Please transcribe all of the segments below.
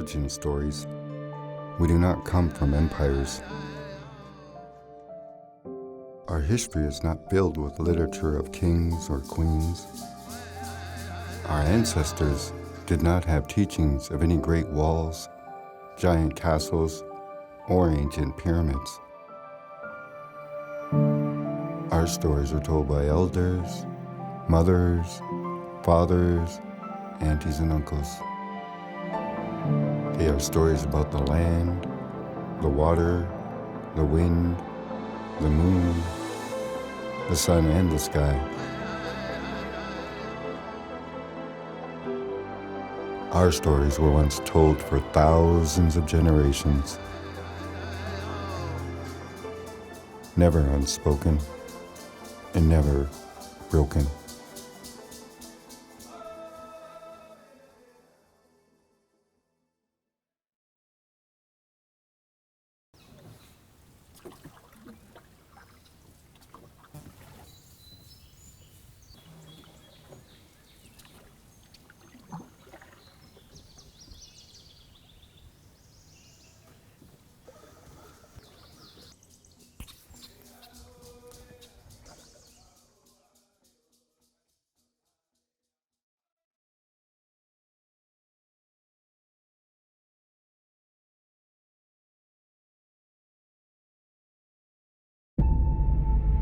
origin stories. We do not come from empires. Our history is not filled with literature of kings or queens. Our ancestors did not have teachings of any great walls, giant castles, or ancient pyramids. Our stories are told by elders, mothers, fathers, aunties, and uncles. They are stories about the land, the water, the wind, the moon, the sun, and the sky. Our stories were once told for thousands of generations, never unspoken and never broken.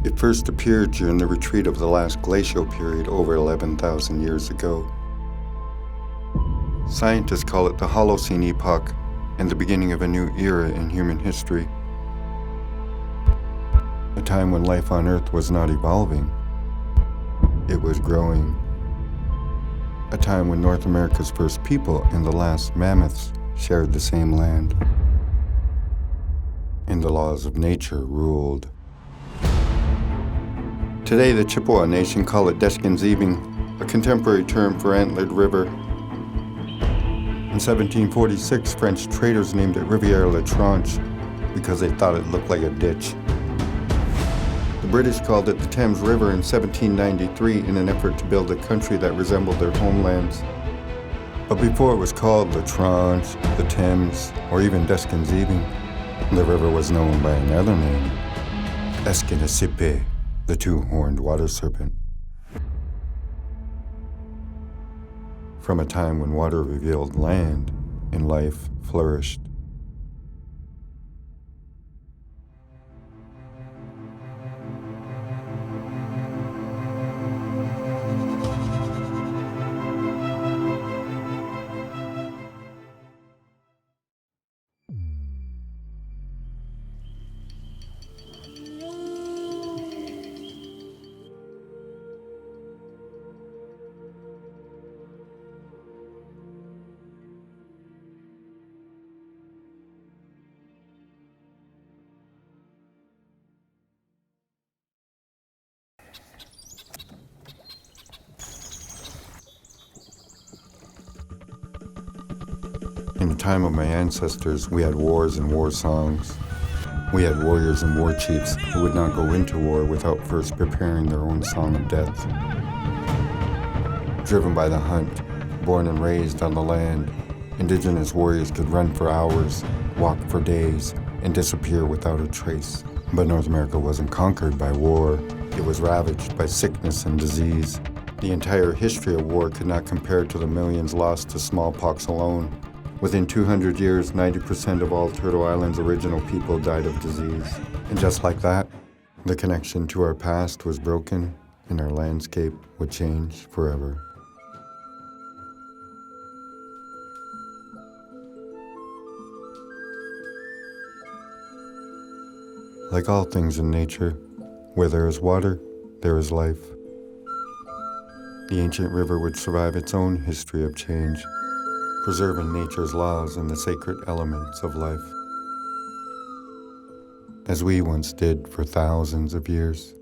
It first appeared during the retreat of the last glacial period over 11,000 years ago. Scientists call it the Holocene epoch and the beginning of a new era in human history. A time when life on Earth was not evolving, it was growing. A time when North America's first people and the last mammoths shared the same land. And the laws of nature ruled. Today, the Chippewa Nation call it Deshkinzibing, a contemporary term for antlered river. In 1746, French traders named it Rivière-la-Tranche because they thought it looked like a ditch. The British called it the Thames River in 1793 in an effort to build a country that resembled their homelands. But before it was called La Tranche, the Thames, or even Deshkinzibing, the river was known by another name, Eskinasipe, the two-horned water serpent. From a time when water revealed land and life flourished. In the time of my ancestors, we had wars and war songs. We had warriors and war chiefs who would not go into war without first preparing their own song of death. Driven by the hunt, born and raised on the land, Indigenous warriors could run for hours, walk for days, and disappear without a trace. But North America wasn't conquered by war. It was ravaged by sickness and disease. The entire history of war could not compare to the millions lost to smallpox alone. Within 200 years, 90% of all Turtle Island's original people died of disease. And just like that, the connection to our past was broken and our landscape would change forever. Like all things in nature, where there is water, there is life. The ancient river would survive its own history of change, preserving nature's laws and the sacred elements of life, as we once did for thousands of years.